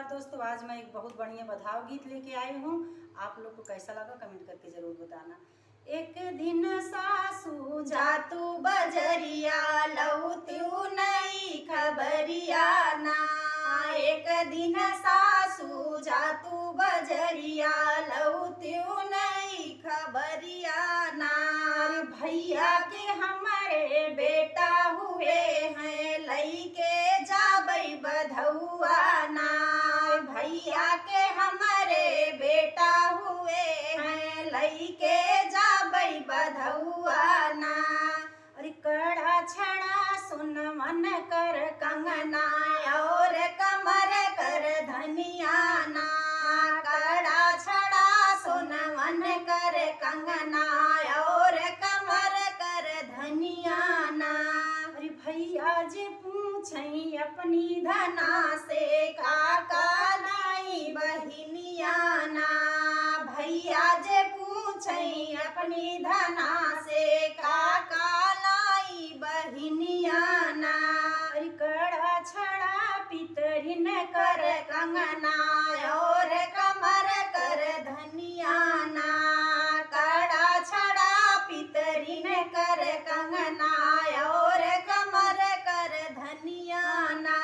दोस्तों, आज मैं एक बहुत बढ़िया बधाव गीत लेके आई हूँ। आप लोग को कैसा लगा कमेंट करके जरूर बताना। एक दिन सासू जातू बजरिया लौतू नई खबरिया ना। एक दिन सासू जातू बजरिया लौतू नई खबरिया ना। भैया के हमारे बेटा हुए हैं लइके जाबई बधौआ ना। भैया के हमारे बेटा हुए हैं लइके जाबई बधौआ ना। अरे कड़ा छड़ा सुन मन कर कंगना और कमर कर धनिया ना। कड़ा छड़ा सुन मन कर कंगना और कमर कर धनिया ना। अरे भैया जी पूछई अपनी धना से काका लाई बहिनिया ना। भैया जे पूछई अपनी धना से काका लाई बहिनिया ना। अरे कड़ा छड़ा पितरिन कर कंगना और कमर कर धनिया ना। कड़ा छड़ा पितरिन कर कंगना और कमर कर धनिया ना।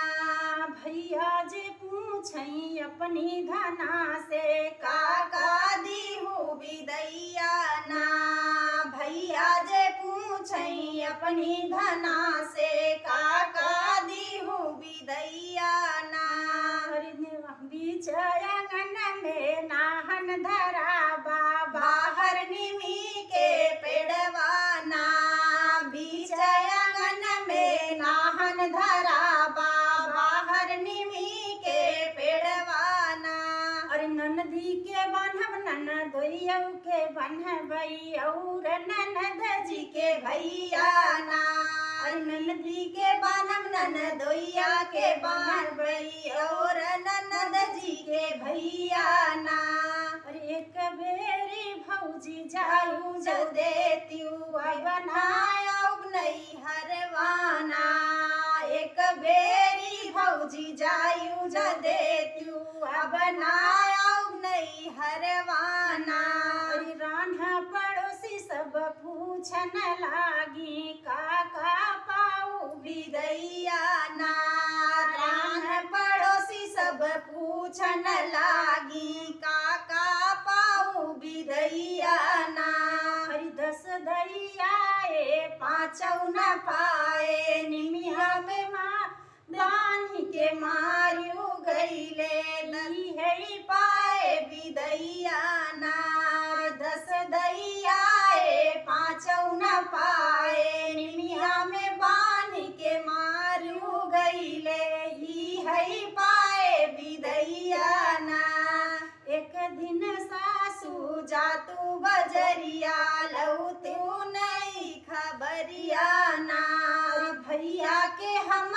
भैया जे पूछई अपनी धना से काका दीहू बिदैया ना। भैया जे पूछई अपनी धना से काका दीहू बिदैया ना। बीच आंगन में नाहन धरा बाहर निमी के पेड़वाना। बीच आंगन में नाहन धरा बाहर निमी के पेड़वाना। और ननदी के बन्हब ननदोइया के बन्हबई और ननद जी के भैया ना। और ननदी के बन्हब ननदोइया के बन्हबई और ननद जी के भैया ना। और एक बेरी भौजी जायू जो देत्यू बनाया नहीं हरवाना। एक बेरी भौजी जायू जो देत्यू बनाया नहीं हरवाना। रान्हा पड़ोसी सब पूछन लागी काका पाऊ बिदैया ना। रान्हा पड़ोसी सब पूछन लागी काका पाऊ बिदैया ना। हरि 10 दैया पाँचौ न पाए निमिया में माँ दानी के मारियो गईले ली है पाए बिदैया ना। 10 दैया पाँचौ न पाए निमिया में बानी के मारियो गईले ली है पाए बिदैया ना। एक दिन सासू जातू बजरिया लौतू नई खबरिया ना। भैया के हम